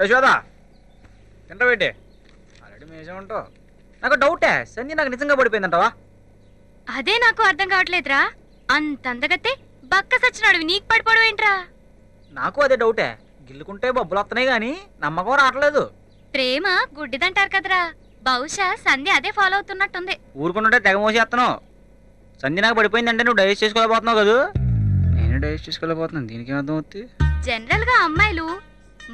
Yashoda తింటబెట్టి already మేజే ఉంటావు. నాకు డౌటే, సంధ్య నాకు నిజంగా పడిపోయిందంటావా? అదే నాకు అర్థం కావట్లేదురా. అంత అందగతే బక్క సచ్చినాడు, నీకు పడిపోవడం ఏంట్రా? నాకు అదే డౌటే. గిల్లుకుంటే బొబ్బులు వస్తున్నాయి గానీ నమ్మకం రావట్లేదు. ప్రేమ గుడ్డిదంటారు కదరా, బహుశా సంధ్య అదే ఫాలో అవుతున్నట్టుంది. ఊరుకుంటుంటే తెగ మోసేస్తున్నావు. సంధ్య నాకు పడిపోయిందంటే నువ్వు డైజెస్ట్ చేసుకోలేకపోతున్నావు కదా? నేను డైజెస్ట్ చేసుకోలేకపోతున్నాను. దీనికి అర్థం అవుతుంది. జనరల్ గా అమ్మాయిలు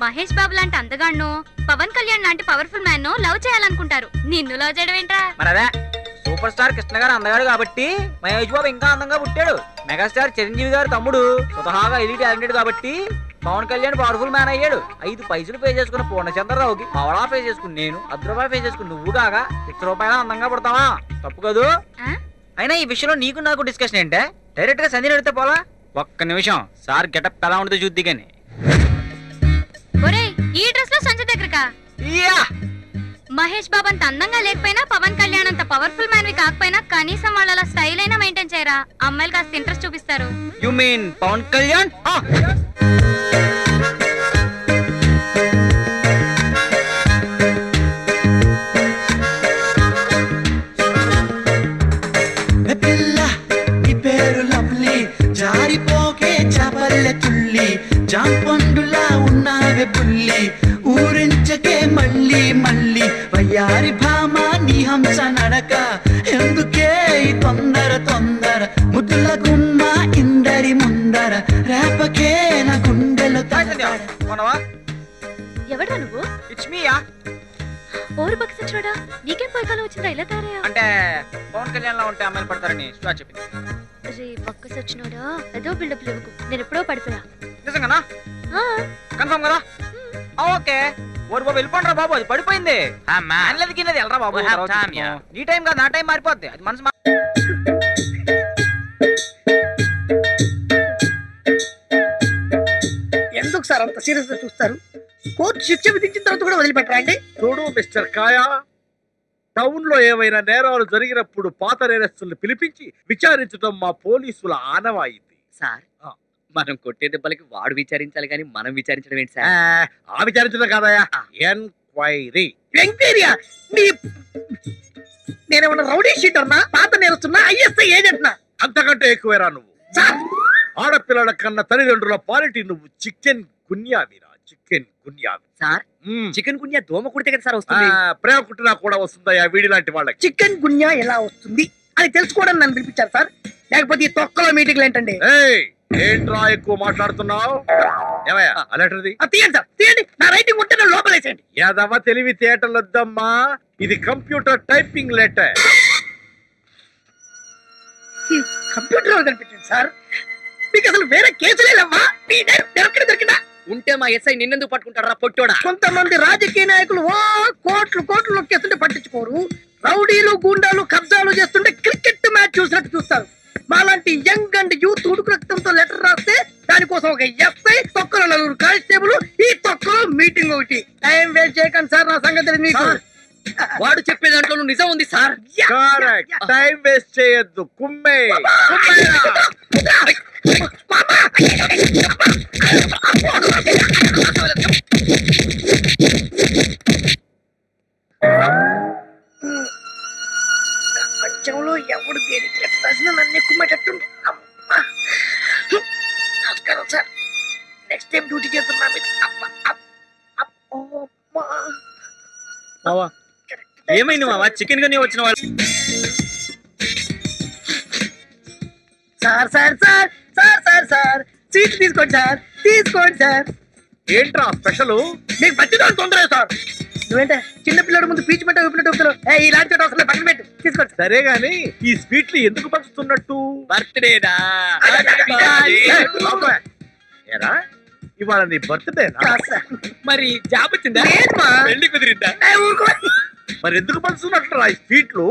మహేష్ బాబు లాంటి అందగాడ్నో, పవన్ కళ్యాణ్ లాంటి పవర్ఫుల్ మ్యాన్ నో లవ్ చేయాలనుకుంటారు. నిన్ను లవ్ చేయడం ఏంట్రా? మరి అదే సూపర్ స్టార్ కృష్ణ గారు అందగాడు కాబట్టి మహేష్ బాబు ఇంకా అందంగా పుట్టాడు. మెగాస్టార్ చిరంజీవి గారు తమ్ముడు స్వతహాగా ఎలి టాలెంటెడ్ కాబట్టి పవన్ కళ్యాణ్ పవర్ఫుల్ మ్యాన్ అయ్యాడు. 5 పైసలు పే చేసుకున్న పూర్ణచంద్రరావుకి పవడా పే చేసుకుని నేను, 10 రూపాయలు పే చేసుకుని నువ్వు కాగా 6 రూపాయల అందంగా పడతావా? తప్పు కదూ? అయినా ఈ విషయంలో నీకు నాకు డిస్కషన్ ఏంటే? డైరెక్ట్ గా సంధ్యని అడిగితే పోలా? ఒక్క నిమిషం సార్ గెటప్ ఎలా ఉంటుందో చూద్ది కానీ. ఈ డ్రెస్ లో సంజయ్ దగ్గరకా? మహేష్ బాబు అంత అందంగా లేకపోయినా, పవన్ కళ్యాణ్ అంత పవర్ఫుల్ మ్యాన్ కాకపోయినా కనీసం వాళ్ళ స్టైల్ అయినా మెయింటైన్ చేయరా? అమ్మాయిలు కాస్త ఇంట్రెస్ట్ చూపిస్తారు. You mean Pawan Kalyan? జారిపోకే చపల్లె తుల్లి, జాంపండులా ఉన్నావే పుల్లి, ఊరించకే మళ్ళీ మళ్ళీ వయ్యారి భామ నీ హంస నడక, ఎందుకే తొందర తొందర ముద్దుల గుమ్మ ఇందరి ముందర, రేపకే నా గుండెలు ఎవడా నువ్వు? It's me yeah. ఓరు పక్క సచ్చినోడా, నీకేం పైకాలం వచ్చిందా ఇలా తయారయ్యా? అంటే పవన్ కళ్యాణ్ లా ఉంటే అమ్మాయిలు పడతారని స్టా చెప్పింది. రే పక్క సచ్చినోడా, ఏదో బిల్డప్ లేవుకు, నేను ఎప్పుడో పడిపోయా. నిజంగానా? కన్ఫర్మ్ కదా? ఓకే. ఓరు బాబు వెళ్ళిపోండి రా బాబు, అది పడిపోయింది. వెళ్ళరా బాబు, నీ టైం కాదు నా టైం మారిపోద్ది. అది మనసు ఎందుకు సార్ అంత సీరియస్ గా చూస్తారు? కోర్టు శిక్ష విధించిన తర్వాత కూడా వదిలిపెట్టరా అండి? చూడు మిస్టర్ కాయా, టౌన్ లో ఏమైనా నేరాలు జరిగినప్పుడు పాత నేరస్తుల్ని పిలిపించి విచారించడం మా పోలీసుల ఆనవాయితీ. సార్ మనం కొట్టే దెబ్బలకి వాడు విచారించాలి కానీ మనం విచారించడం ఏంటి సార్? ఆ విచారించడం కాదయా, ఎంక్వైరీ. ఎంక్వైరీయా? నేనేమన్నా రౌడీ షీటర్నా, పాత నేరస్తున్నా, ఐఎస్ఐ ఏజెంట్నా? అంతకంటే ఎక్కువేరా నువ్వు. ఆడపిల్లల కన్నా తల్లిదండ్రుల పాలిటీ నువ్వు చికెన్ గున్యావిరా, చికెన్ గున్యావి. సార్ చికెన్ గున్యా దోమ కుడితే కదా సార్ వస్తుంది? ప్రేమ కుట్టినా కూడా వస్తుందయ్యా వీడి లాంటి వాళ్ళకి. చికెన్ గున్యా ఎలా వస్తుంది అని తెలుసుకోవడానికి నన్ను పిలిపించారు సార్, లేకపోతే ఈ తొక్కలో మీటింగ్లు ఏంటండి? ఏంట్రా ఎక్కువ మాట్లాడుతున్నావు? ఏమయ్యా అలెటర్ది తీయండి సార్, తీయండి. నా రైటింగ్ ఉంటే లోపలేసేయండి. యాదవ తెలివి తేటలొద్దమ్మా, ఇది కంప్యూటర్ టైపింగ్ లెటర్. కంప్యూటర్ కనిపించండి సార్, మీకు అసలు వేరే కేసులే లేవా? దొరికిందా? ఉంటే మా ఎస్ఐ నిన్నెందుకు పట్టుకుంటారా పొట్టోడా? కొంతమంది రాజకీయ నాయకులు కోట్లు కోట్లు నొక్కేస్తుంటే పట్టించుకోరు, రౌడీలు గూండాలు కబ్జాలు చేస్తుంటే క్రికెట్ మ్యాచ్ చూసినట్టు చూస్తారు. మాలాంటి యంగ్ అండ్ యూత్ ఉడుకు రక్తంతో లెటర్ రాస్తే దానికోసం ఒక ఎస్ఐ, తొక్కలో 4 కానిస్టేబుల్, ఈ తొక్కలో మీటింగ్ ఒకటి. టైం వేస్ట్ చేయకండి సార్, నా సంగతి మీకు. వాడు చెప్పే దాంట్లో నిజం ఉంది సార్. టైం వేస్ట్ చేయొద్దు, కుమ్మే. ప్రపంచంలో ఎవడు దేనికి లెటర్ రాసినా నన్ను ఎక్కుమేటట్టుండే. నమస్కారం సార్, నెక్స్ట్ టైం డ్యూటీ చేస్తున్నా. ఏమైంది మావా? చికెన్ గానీ వచ్చిన వాళ్ళు. Sir sir sir sir sir sir seat తీసుకోండి సార్, తీసుకోండి సార్. ఏంట్రా స్పెషల్? మీకు పచ్చిదాన్ని తొందర సార్. నువ్వేంటే చిన్న పిల్లడు ముందు పీచు పెట్ట ఇలాంటి అసలు పక్కన పెట్టు, తీసుకోండి. సరే గాని ఈ స్వీట్లు ఎందుకు పంచుతున్నట్టు? బర్త్డేనా? ఏరా ఇవాళ నీ బర్త్డేనా? మరి జాబ్ వచ్చిందా? పెళ్లి కుదిరిందా? మరి ఎందుకు పంచుతున్నట్టు ఈ స్వీట్లు?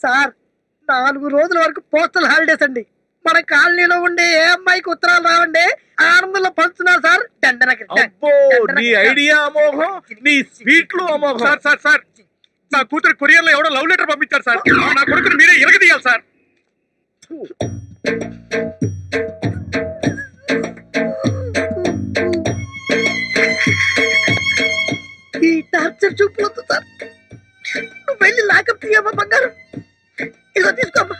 సార్ 4 రోజుల వరకు పోస్టల్ హాలిడేస్ అండి. మన కాలనీలో ఉండే ఏ అమ్మాయికి ఉత్తరాలు రావండి, ఆనందంలో పంచుతున్నా సార్. నీ ఐడియా అమోఘం, నీ స్వీట్లు అమోఘం. సార్ సార్ సార్ నా కూతురు కొరియర్ లో ఎవడో లవ్ లెటర్ పంపించారు సార్. నా కొడుకుని మీరే ఎరగదీయాలి సార్. ఈ టార్చర్ చూపులొద్దు సార్. నువ్వు వెళ్ళి లాకప్ తీయమ్మా బంగారం. ఇదిగో తీసుకోమ్మా.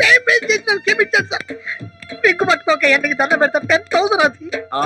టైం వేస్ట్ చేసిన క్షమించాను సార్. మీకు పట్టుకోక ఎండకి దండ పెడతాం. 10,000 అది. ఆ